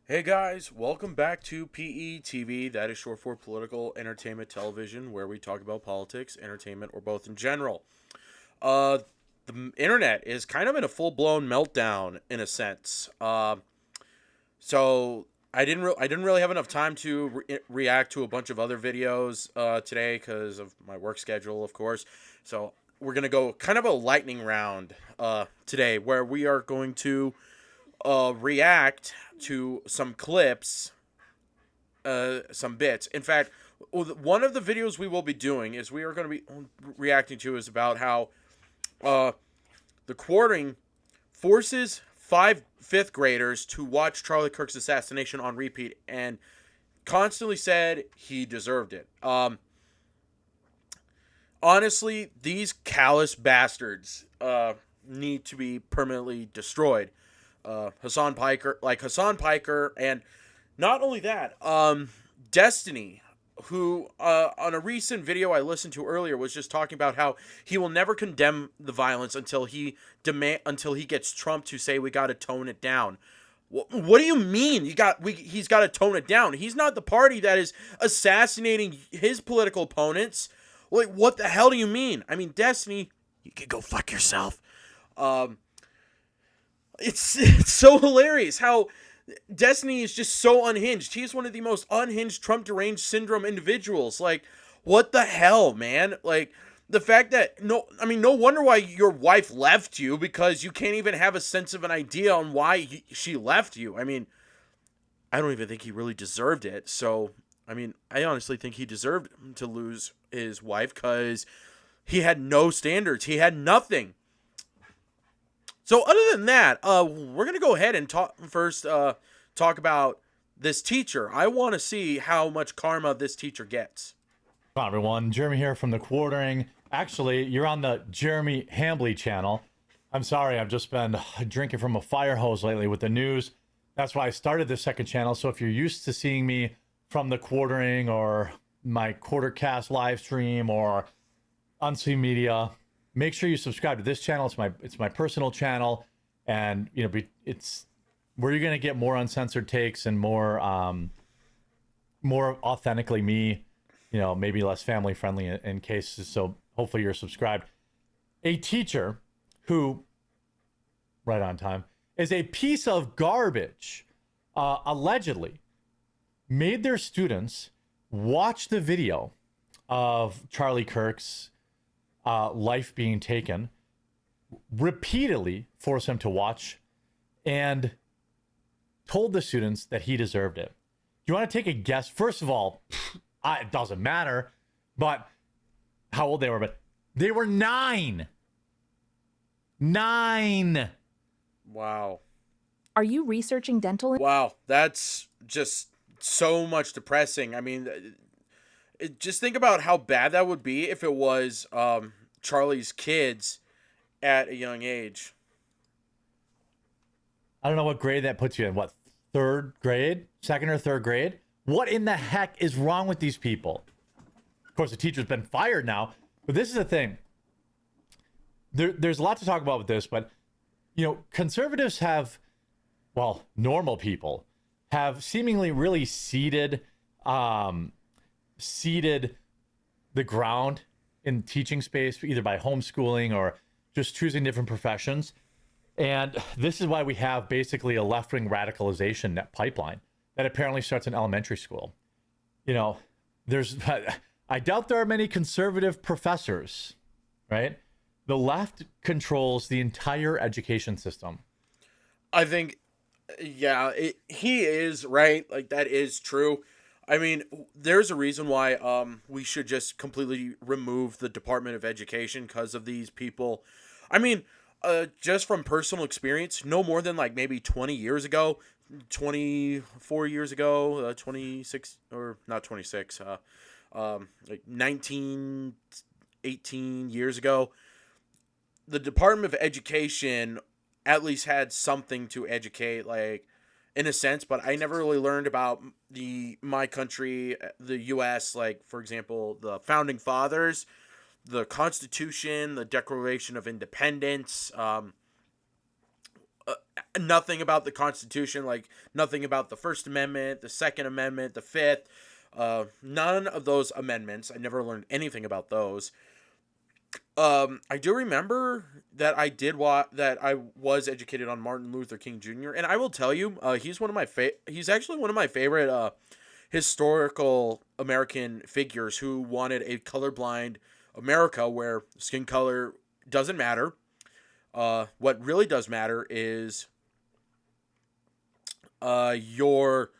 Hey guys, welcome back to PETV. That is short for Political Entertainment Television, where we talk about politics, entertainment, or both in general. Uh, the internet is kind of in a full blown meltdown in a sense. So I didn't really have enough time to react to a bunch of other videos today because of my work schedule, of course. So we're gonna go kind of a lightning round today, where we are going to react to some clips, some bits. In fact, one of the videos we will be doing is we are going to be reacting to is about how uh, the quartering forces fifth graders to watch Charlie Kirk's assassination on repeat and constantly said he deserved it. Honestly, these callous bastards need to be permanently destroyed. Hassan Piker, and not only that, Destiny, who on a recent video I listened to earlier was just talking about how he will never condemn the violence until he gets Trump to say we got to tone it down. What do you mean? He's got to tone it down. He's not the party that is assassinating his political opponents. Like, what the hell do you mean? I mean, Destiny, you could go fuck yourself. Um, it's so hilarious how Destiny is just so unhinged. He's one of the most unhinged Trump deranged syndrome individuals. Like, what the hell, man? Like, the fact that no wonder why your wife left you, because you can't even have a sense of an idea on why she left you. I mean, I don't even think he really deserved it. So, I mean, I honestly think he deserved to lose his wife because he had no standards. He had nothing. So other than that, we're gonna go ahead and talk about this teacher. I want to see how much karma this teacher gets. Hi everyone, Jeremy here from the Quartering. Actually, you're on the Jeremy Hambly channel. I'm sorry, I've just been drinking from a fire hose lately with the news. That's why I started this second channel. So if you're used to seeing me from the Quartering or my Quartercast live stream or Unseen Media, make sure you subscribe to this channel. It's my personal channel, and it's where you're gonna get more uncensored takes and more authentically me, maybe less family friendly in cases. So hopefully you're subscribed. A teacher who, right on time, is a piece of garbage, allegedly made their students watch the video of Charlie Kirk's life being taken, repeatedly forced them to watch, and told the students that he deserved it. Do you want to take a guess? First of all, it doesn't matter, but how old they were, but they were 9. 9. Wow. Are you researching dental? Wow, that's just so much depressing. I mean, just think about how bad that would be if it was Charlie's kids at a young age. I don't know what grade that puts you in. What, third grade? Second or third grade? What in the heck is wrong with these people? Of course, the teacher's been fired now, but this is the thing. There's a lot to talk about with this, but conservatives have, well, normal people have seemingly really seeded the ground in teaching space, either by homeschooling or just choosing different professions. And this is why we have basically a left-wing radicalization net pipeline that apparently starts in elementary school. There's, I doubt there are many conservative professors, right? The left controls the entire education system. I think, yeah, he is right. Like, that is true. I mean, there's a reason why we should just completely remove the Department of Education because of these people. I mean, just from personal experience, no more than like maybe 20 years ago, 24 years ago, 26, or not 26, like 19, 18 years ago, the Department of Education at least had something to educate, like, in a sense, but I never really learned about my country, the U.S. Like, for example, the founding fathers, the Constitution, the Declaration of Independence, nothing about the Constitution, like nothing about the First Amendment, the Second Amendment, the Fifth. None of those amendments. I never learned anything about those. I do remember that I was educated on Martin Luther King Jr. And I will tell you, he's actually one of my favorite historical American figures who wanted a colorblind America where skin color doesn't matter. What really does matter is your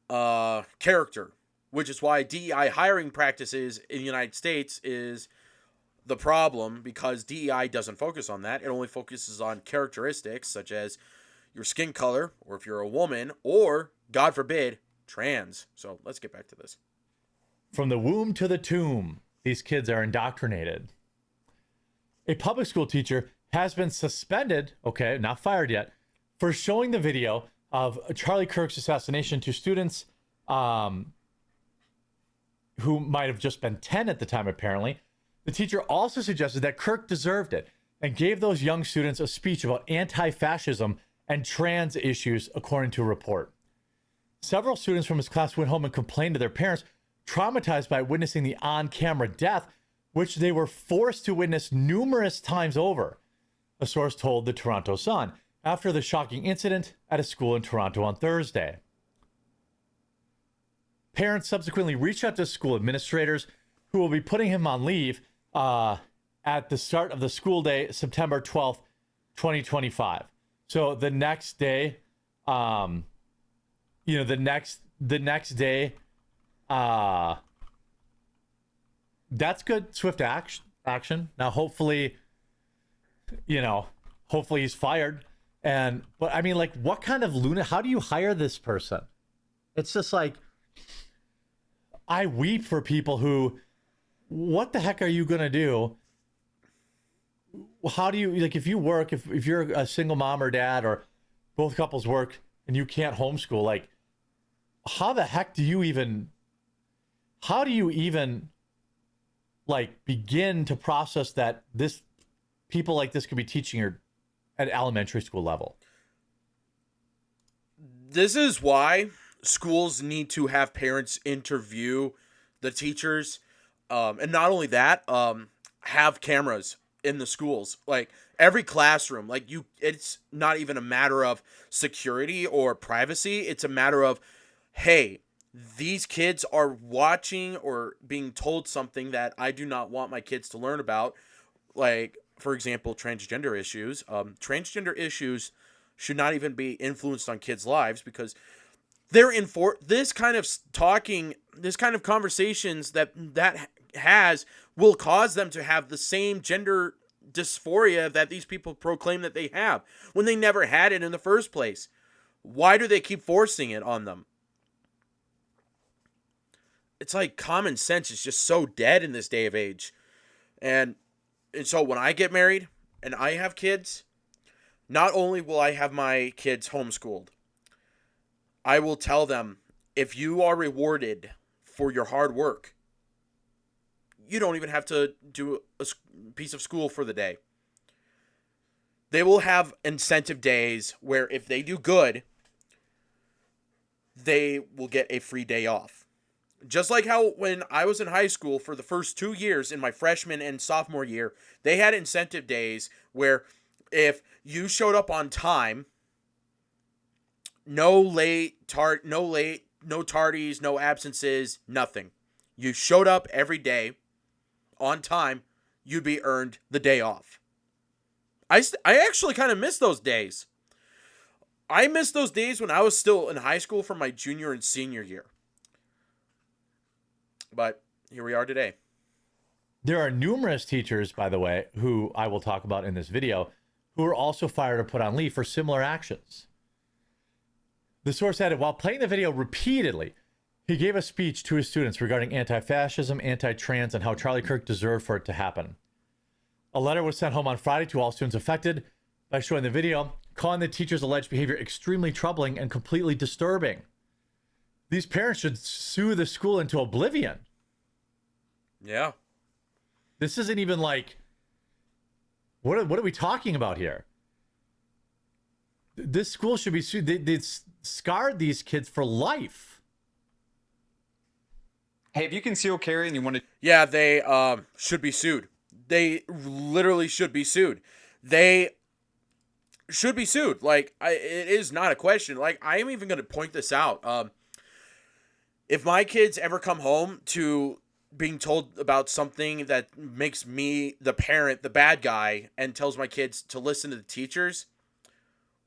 character, which is why DEI hiring practices in the United States is the problem, because DEI doesn't focus on that. It only focuses on characteristics such as your skin color, or if you're a woman, or, God forbid, trans. So let's get back to this. From the womb to the tomb, these kids are indoctrinated. A public school teacher has been suspended, okay, not fired yet, for showing the video of Charlie Kirk's assassination to students who might have just been 10 at the time, apparently. The teacher also suggested that Kirk deserved it and gave those young students a speech about anti-fascism and trans issues, according to a report. Several students from his class went home and complained to their parents, traumatized by witnessing the on-camera death, which they were forced to witness numerous times over, a source told the Toronto Sun, after the shocking incident at a school in Toronto on Thursday. Parents subsequently reached out to school administrators who will be putting him on leave at the start of the school day, September 12th, 2025. So the next day, the next day, that's good, swift action. Now, hopefully he's fired. But I mean, like, what kind of lunatic, how do you hire this person? It's just like, I weep for people who, what the heck are you going to do? How do you, like, if you work, if you're a single mom or dad, or both couples work and you can't homeschool, like, how the heck do you even like begin to process that people like this could be teaching her at elementary school level? This is why schools need to have parents interview the teachers. And not only that, have cameras in the schools, like every classroom. Like, it's not even a matter of security or privacy. It's a matter of, hey, these kids are watching or being told something that I do not want my kids to learn about. Like, for example, transgender issues. Transgender issues should not even be influenced on kids' lives, because they're in for this kind of conversations that will cause them to have the same gender dysphoria that these people proclaim that they have, when they never had it in the first place. Why do they keep forcing it on them? It's like common sense is just so dead in this day of age. And so when I get married and I have kids, not only will I have my kids homeschooled, I will tell them, if you are rewarded for your hard work, you don't even have to do a piece of school for the day. They will have incentive days where if they do good, they will get a free day off. Just like how when I was in high school for the first 2 years in my freshman and sophomore year, they had incentive days where if you showed up on time, no tardies, no absences, nothing. You showed up every day on time, you'd be earned the day off. I actually kind of miss those days. I miss those days when I was still in high school for my junior and senior year. But here we are today. There are numerous teachers, by the way, who I will talk about in this video, who were also fired or put on leave for similar actions. The source added, while playing the video repeatedly, he gave a speech to his students regarding anti-fascism, anti-trans, and how Charlie Kirk deserved for it to happen. A letter was sent home on Friday to all students affected by showing the video, calling the teacher's alleged behavior extremely troubling and completely disturbing. These parents should sue the school into oblivion. Yeah. This isn't even like, what are we talking about here? This school should be sued. They scarred these kids for life. Hey, if you conceal carry and you want to, Yeah, they should be sued. They literally should be sued. They should be sued. Like, it is not a question. Like, I am even going to point this out. If my kids ever come home to being told about something that makes me, the parent, the bad guy, and tells my kids to listen to the teachers,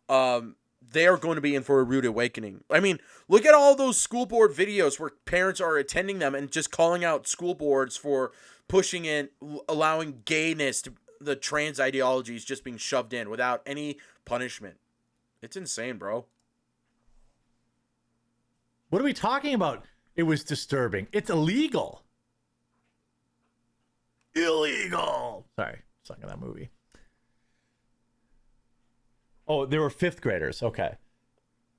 they are going to be in for a rude awakening. I mean, look at all those school board videos where parents are attending them and just calling out school boards for pushing in, allowing gayness to the trans ideologies just being shoved in without any punishment. It's insane, bro. What are we talking about? It was disturbing. It's illegal. Illegal. Sorry, sucking that movie. Oh, they were fifth graders. Okay.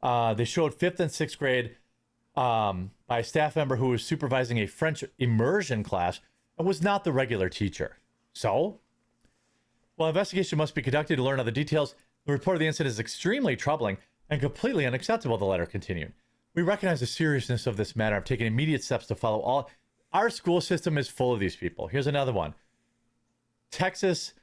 They showed fifth and sixth grade by a staff member who was supervising a French immersion class and was not the regular teacher. So, while investigation must be conducted to learn other details, the report of the incident is extremely troubling and completely unacceptable, the letter continued. We recognize the seriousness of this matter. I've taken immediate steps to follow all. Our school system is full of these people. Here's another one. Texas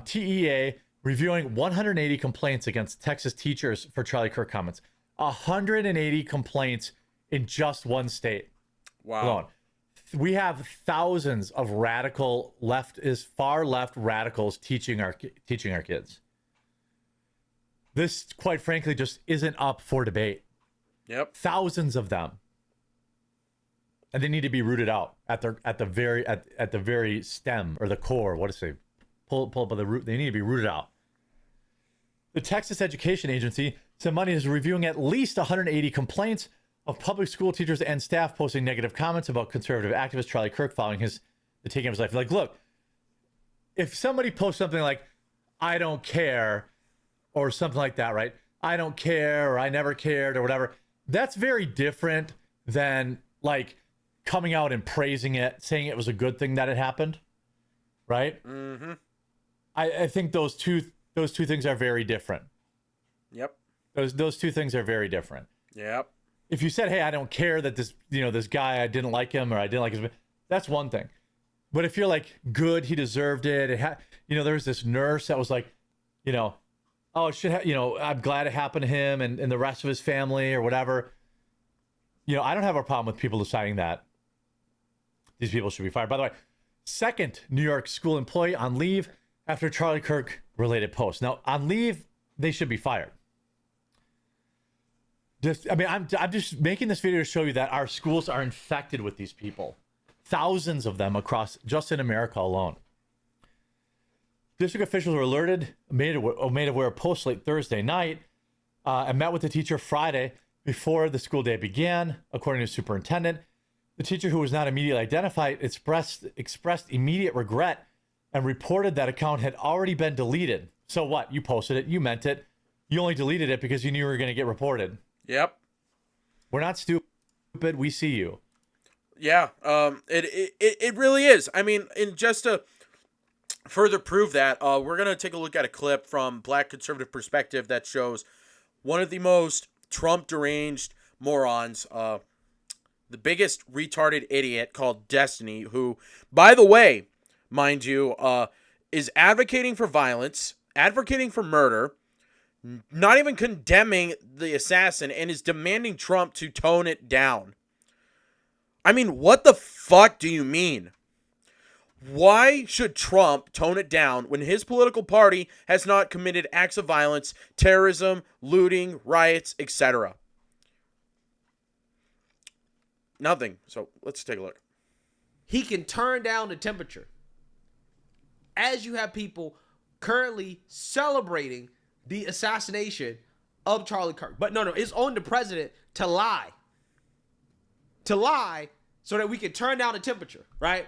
TEA reviewing 180 complaints against Texas teachers for Charlie Kirk comments. 180 complaints in just one state. Wow. Alone. We have thousands of far left radicals teaching our kids. This, quite frankly, just isn't up for debate. Yep. Thousands of them, and they need to be rooted out at the very stem or the core. What is it? Pull up by the root. They need to be rooted out. The Texas Education Agency said Monday is reviewing at least 180 complaints of public school teachers and staff posting negative comments about conservative activist Charlie Kirk following the taking of his life. Like, look, if somebody posts something like, I don't care, or something like that, right? I don't care, or I never cared, or whatever. That's very different than like coming out and praising it, saying it was a good thing that it happened, right? Mm-hmm. I think those two things are very different. Yep. Those two things are very different. Yep. If you said, "Hey, I don't care that this guy, I didn't like him, or I didn't like his," that's one thing. But if you're like, "Good, he deserved it," there was this nurse that was like, "Oh, it should I'm glad it happened to him and the rest of his family or whatever." I don't have a problem with people deciding that these people should be fired. By the way, second New York school employee on leave after Charlie Kirk related post. Now, on leave, they should be fired. I'm just making this video to show you that our schools are infected with these people. Thousands of them across, just in America alone. District officials were alerted, made aware of posts late Thursday night, and met with the teacher Friday before the school day began. According to the superintendent, the teacher, who was not immediately identified, expressed immediate regret and reported that account had already been deleted. So what? You posted it. You meant it. You only deleted it because you knew you were going to get reported. Yep. We're not stupid. We see you. Yeah. It really is. I mean, and just to further prove that, we're going to take a look at a clip from Black Conservative Perspective that shows one of the most Trump deranged morons, the biggest retarded idiot called Destiny, who, by the way, mind you, is advocating for violence, advocating for murder, not even condemning the assassin, and is demanding Trump to tone it down. I mean, what the fuck do you mean? Why should Trump tone it down when his political party has not committed acts of violence, terrorism, looting, riots, etc.? Nothing. So let's take a look. He can turn down the temperature. As you have people currently celebrating the assassination of Charlie Kirk. But no, it's on the president to lie. To lie so that we can turn down the temperature, right?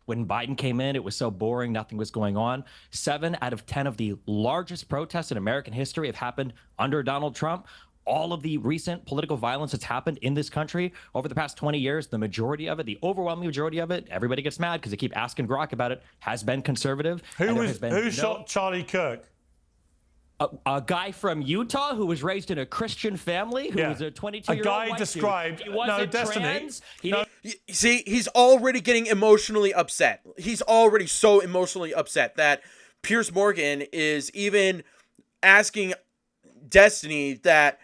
When Biden came in, it was so boring. Nothing was going on. 7 out of 10 of the largest protests in American history have happened under Donald Trump. All of the recent political violence that's happened in this country over the past 20 years, the majority of it, the overwhelming majority of it, everybody gets mad because they keep asking Grok about it, has been conservative. Who shot Charlie Kirk? a guy from Utah who was raised in a Christian family, who was a 22-year-old guy white described- dude. He wasn't Destiny. trans. He No. didn't- See, he's already getting emotionally upset. He's already so emotionally upset that Piers Morgan is even asking Destiny that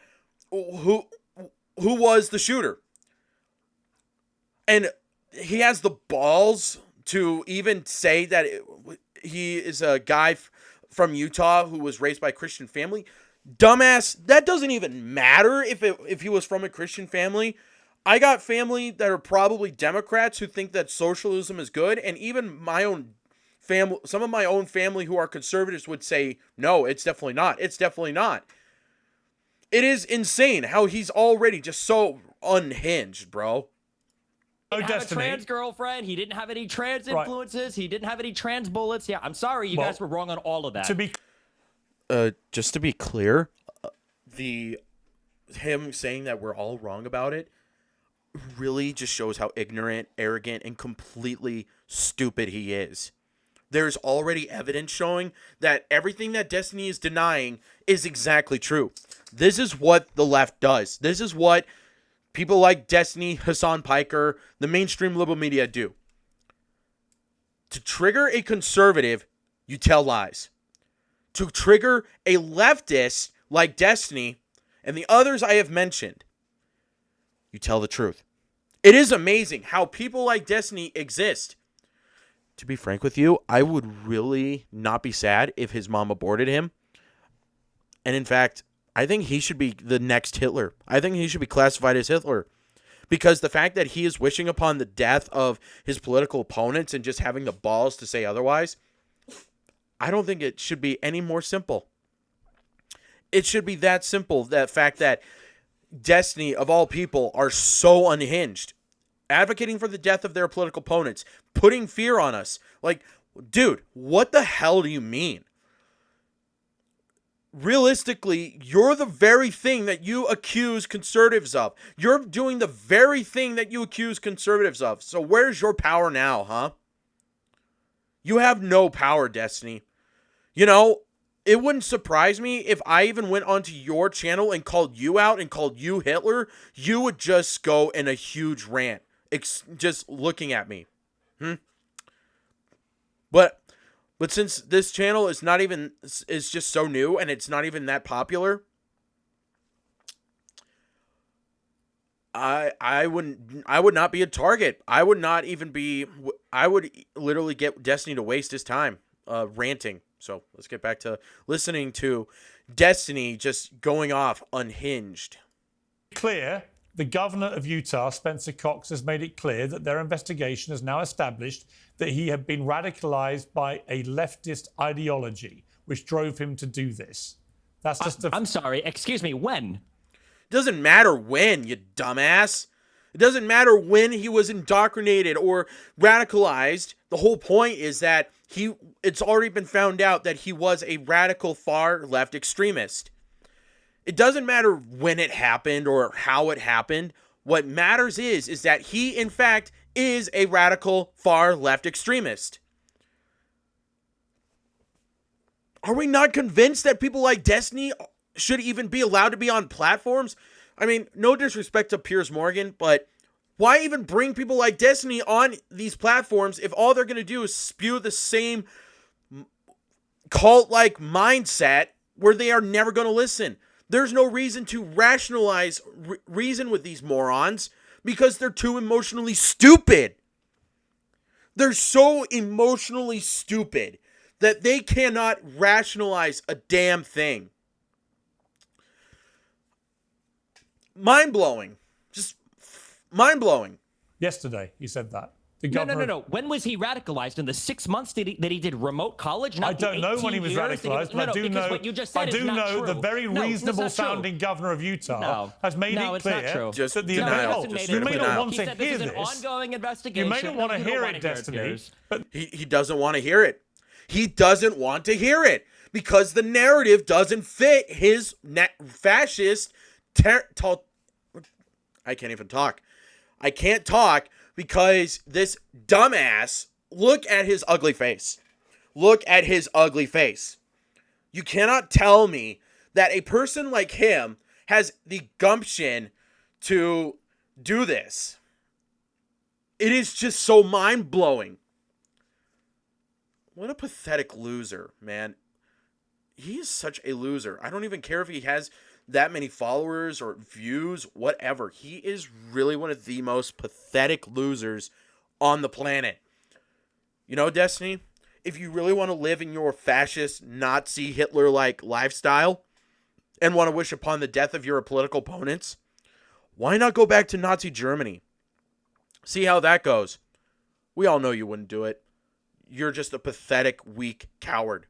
who was the shooter. And he has the balls to even say that he is a guy from Utah who was raised by a Christian family. Dumbass, that doesn't even matter if he was from a Christian family. I got family that are probably Democrats who think that socialism is good, and even my own family, some of my own family who are conservatives would say, no, it's definitely not. It's definitely not. It is insane how he's already just so unhinged, bro. No didn't have a Destiny. trans girlfriend. He didn't have any trans Right. influences. He didn't have any trans bullets. Yeah, I'm sorry. You Well, guys were wrong on all of that. To be Just to be clear, him saying that we're all wrong about it really just shows how ignorant, arrogant, and completely stupid he is. There's already evidence showing that everything that Destiny is denying is exactly true. This is what the left does. This is what people like Destiny, Hassan Piker, the mainstream liberal media do. To trigger a conservative, you tell lies. To trigger a leftist like Destiny and the others I have mentioned, you tell the truth. It is amazing how people like Destiny exist. To be frank with you, I would really not be sad if his mom aborted him. And in fact, I think he should be the next Hitler. I think he should be classified as Hitler. Because the fact that he is wishing upon the death of his political opponents and just having the balls to say otherwise, I don't think it should be any more simple. It should be that simple, that fact that Destiny, of all people, are so unhinged, advocating for the death of their political opponents, putting fear on us. Like, dude, what the hell do you mean? Realistically, you're the very thing that you accuse conservatives of. You're doing the very thing that you accuse conservatives of. So where's your power now, huh? You have no power, Destiny. You know, it wouldn't surprise me if I even went onto your channel and called you out and called you Hitler. You would just go in a huge rant, just looking at me. But since this channel is just so new and it's not even that popular, I would not be a target. I would literally get Destiny to waste his time ranting. So let's get back to listening to Destiny just going off unhinged. clear, the governor of Utah, Spencer Cox, has made it clear that their investigation has now established that he had been radicalized by a leftist ideology, which drove him to do this. That's just I'm sorry. Excuse me. When? It doesn't matter when, you dumbass. It doesn't matter when he was indoctrinated or radicalized. The whole point is that it's already been found out that he was a radical far left extremist. It doesn't matter when it happened or how it happened. What matters is that he, in fact, is a radical far left extremist. Are we not convinced that people like Destiny should even be allowed to be on platforms? I mean, no disrespect to Piers Morgan, but why even bring people like Destiny on these platforms if all they're going to do is spew the same cult-like mindset where they are never going to listen? There's no reason to rationalize, reason with these morons because they're too emotionally stupid. They're so emotionally stupid that they cannot rationalize a damn thing. Mind-blowing. Just mind-blowing. yesterday. He said that. The No. governor. When was he radicalized? In the 6 months that he did remote college? I don't know when he was radicalized, but I do know. What you just said I do is not know true. the very No, that's reasonable not true. sounding governor of Utah No. has made No, it it's not clear true. Just that the denial. No, he adult. hasn't made You it may clear. not want He to said hear this is an this. ongoing You investigation. may not No, want to you don't hear wanna it, Destiny, Piers. but He doesn't want to hear it. He doesn't want to hear it because the narrative doesn't fit his fascist. I can't even talk. I can't talk because this dumbass. Look at his ugly face. Look at his ugly face. You cannot tell me that a person like him has the gumption to do this. It is just so mind-blowing. What a pathetic loser, man. He is such a loser. I don't even care if he has that many followers or views, whatever. He is really one of the most pathetic losers on the planet. You know, Destiny, if you really want to live in your fascist, Nazi, Hitler-like lifestyle and want to wish upon the death of your political opponents, why not go back to Nazi Germany? See how that goes. We all know you wouldn't do it. You're just a pathetic, weak coward.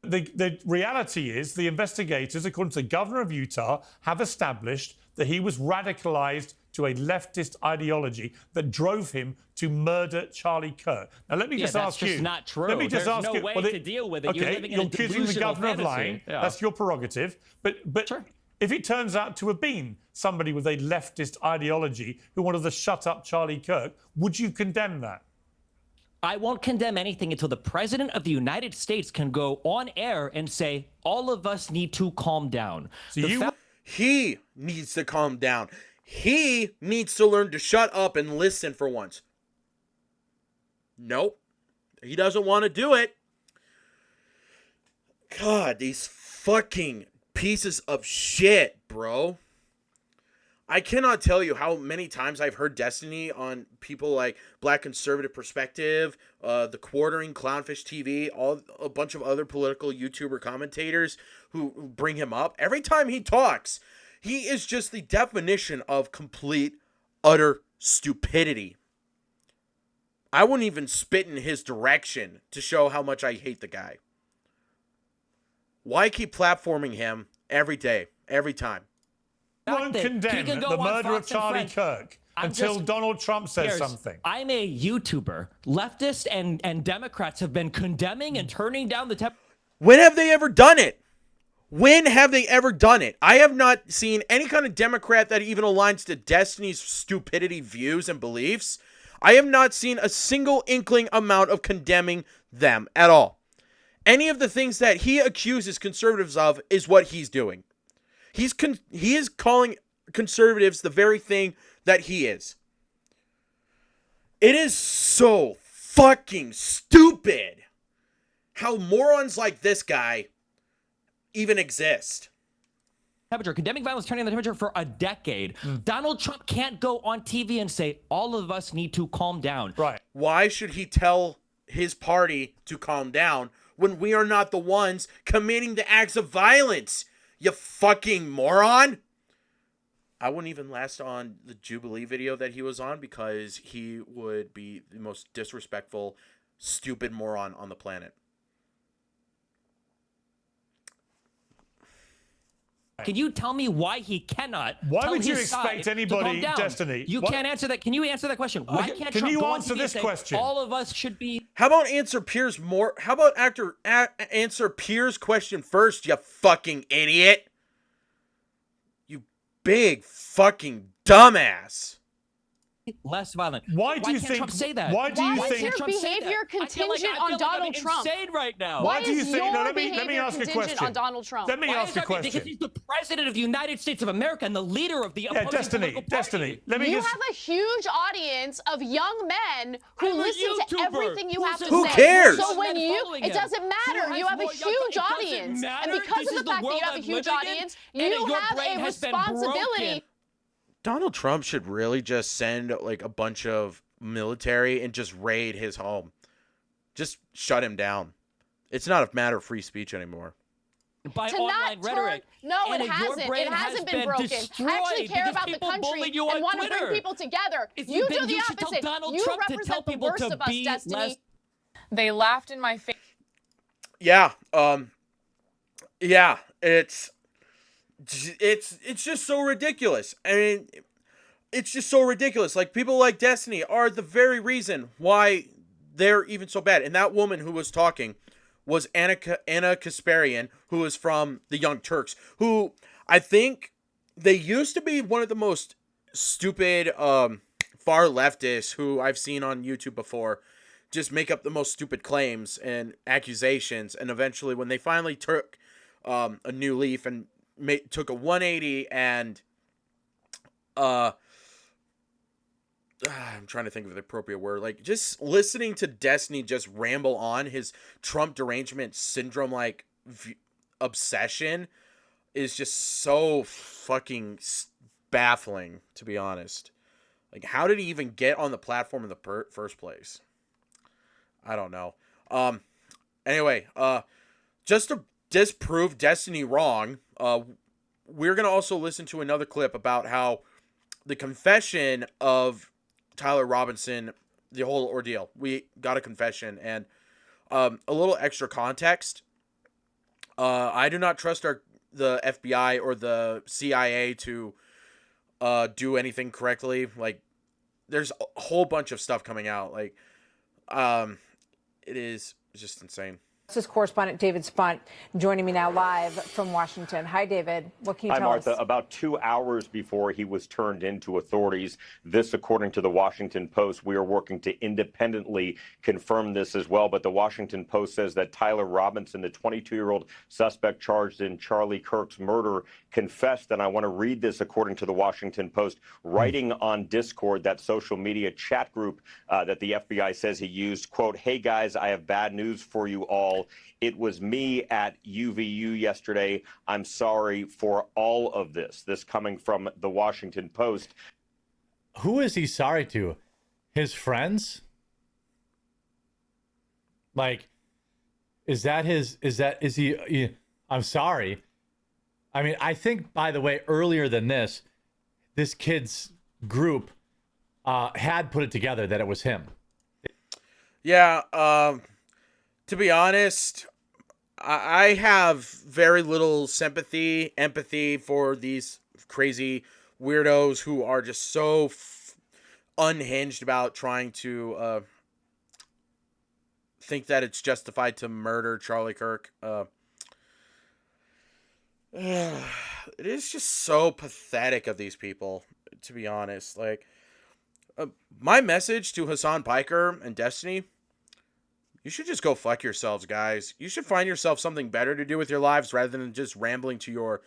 The reality is the investigators, according to the governor of Utah, have established that he was radicalized to a leftist ideology that drove him to murder Charlie Kirk. Now, let me just that's ask you. just not true. Let me just There's ask no you. way well, to deal with it. Okay, You're living in a accusing the delusional governor of fantasy. lying. Yeah. That's your prerogative. But Sure. if it turns out to have been somebody with a leftist ideology who wanted to shut up Charlie Kirk, would you condemn that? I won't condemn anything until the president of the United States can go on air and say, all of us need to calm down. So He needs to calm down. He needs to learn to shut up and listen for once. Nope. He doesn't want to do it. God, these fucking pieces of shit, bro. I cannot tell you how many times I've heard Destiny on people like Black Conservative Perspective, The Quartering, Clownfish TV, a bunch of other political YouTuber commentators who bring him up. Every time he talks, he is just the definition of complete, utter stupidity. I wouldn't even spit in his direction to show how much I hate the guy. Why keep platforming him every day, every time? Won't condemn the murder of Charlie Kirk until Donald Trump says something. I'm a YouTuber. Leftists and Democrats have been condemning and turning down the temperature. When have they ever done it? When have they ever done it? I have not seen any kind of Democrat that even aligns to Destiny's stupidity views and beliefs. I have not seen a single inkling amount of condemning them at all. Any of the things that he accuses conservatives of is what he's doing. He is calling conservatives the very thing that he is. It is so fucking stupid how morons like this guy even exist. Condemning violence, turning the temperature for a decade. Donald Trump can't go on TV and say, all of us need to calm down. Right. Why should he tell his party to calm down when we are not the ones committing the acts of violence? You fucking moron. I wouldn't even last on the Jubilee video that he was on because he would be the most disrespectful, stupid moron on the planet. Can you tell me why he cannot? Why tell would you his side expect to anybody, calm down? Destiny? You What? can't answer that. Can you answer that question? Why Okay, can't can Trump you go on answer TV this and say, question? all of us should be? How about answer Pierre's answer Pierre's question first, you fucking idiot? You big fucking dumbass. Less violent. Why do you can't think? Trump say that? Why do you Why is think? your Trump say behavior that? I feel contingent on I'm Donald Trump? insane right now. Why do you is think? your No, let me behavior ask a contingent question. on Donald Trump? Let me Why ask is a that? question. Because he's the president of the United States of America and the leader of the Yeah, opposing Destiny. political Destiny. party. Let me You just. have a huge audience of young men who I'm a listen to YouTuber. everything you have to Who say. cares? So when Men you, following it him. doesn't Who matter. has You have a more young- huge it doesn't audience, matter. and because This of is the the fact that you world have a I'm huge living in, audience, and you your have brain a has been responsibility. broken. Donald Trump should really just send like a bunch of military and just raid his home. Just shut him down. It's not a matter of free speech anymore. By To online not turn, rhetoric. no, And it your hasn't. brain It hasn't has been broken. destroyed I actually care because about the people country bully you on and want to bring Twitter. people together. If You then do the you should tell opposite. Donald You Trump to represent tell the people worst to of us, be Destiny. less. They laughed in my face. Yeah, it's just so ridiculous. I mean, it's just so ridiculous. Like, people like Destiny are the very reason why they're even so bad. And that woman who was talking was Anna Kasparian, who was from the Young Turks, who I think they used to be one of the most stupid far leftists who I've seen on YouTube before. just make up the most stupid claims and accusations, and eventually when they finally took a new leaf and took a 180 and I'm trying to think of the appropriate word, like just listening to Destiny just ramble on his Trump derangement syndrome like obsession is just so fucking baffling, to be honest. Like, how did he even get on the platform in the first place? I don't know. Anyway, just to disprove Destiny wrong, we're going to also listen to another clip about how the confession of Tyler Robinson, the whole ordeal. We got a confession and a little extra context. I do not trust the FBI or the CIA to do anything correctly. Like, there's a whole bunch of stuff coming out. Like, it is just insane. This is correspondent David Spunt joining me now live from Washington. Hi, David. What can you tell us? Hi, Martha. About 2 hours before he was turned into authorities, this according to the Washington Post. We are working to independently confirm this as well. But the Washington Post says that Tyler Robinson, the 22-year-old suspect charged in Charlie Kirk's murder, confessed. And I want to read this according to the Washington Post, writing on Discord, that social media chat group that the FBI says he used, quote, "Hey, guys, I have bad news for you all. It was me at UVU yesterday. I'm sorry for all of this." This coming from the Washington Post. Who is he sorry to? His friends? Like, is he, I'm sorry. I mean, I think, by the way, earlier than this kid's group had put it together that it was him. Yeah, to be honest, I have very little empathy for these crazy weirdos who are just so unhinged about trying to think that it's justified to murder Charlie Kirk. It is just so pathetic of these people, to be honest. Like, my message to Hassan Piker and Destiny: you should just go fuck yourselves, guys. You should find yourself something better to do with your lives rather than just rambling to your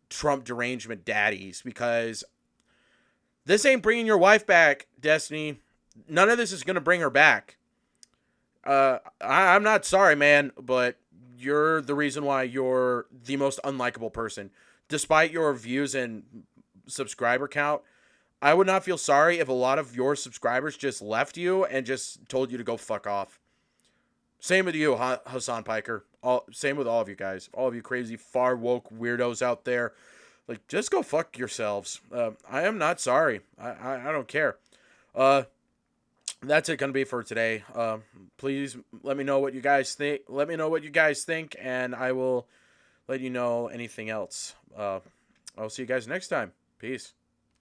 Trump derangement daddies, because this ain't bringing your wife back, Destiny. None of this is going to bring her back. I'm not sorry, man, but you're the reason why you're the most unlikable person. Despite your views and subscriber count, I would not feel sorry if a lot of your subscribers just left you and just told you to go fuck off. Same with you, Hassan Piker. Same with all of you guys. All of you crazy, far woke weirdos out there. Like, just go fuck yourselves. I am not sorry. I don't care. That's it going to be for today. Please let me know what you guys think. Let me know what you guys think, and I will let you know anything else. I'll see you guys next time. Peace.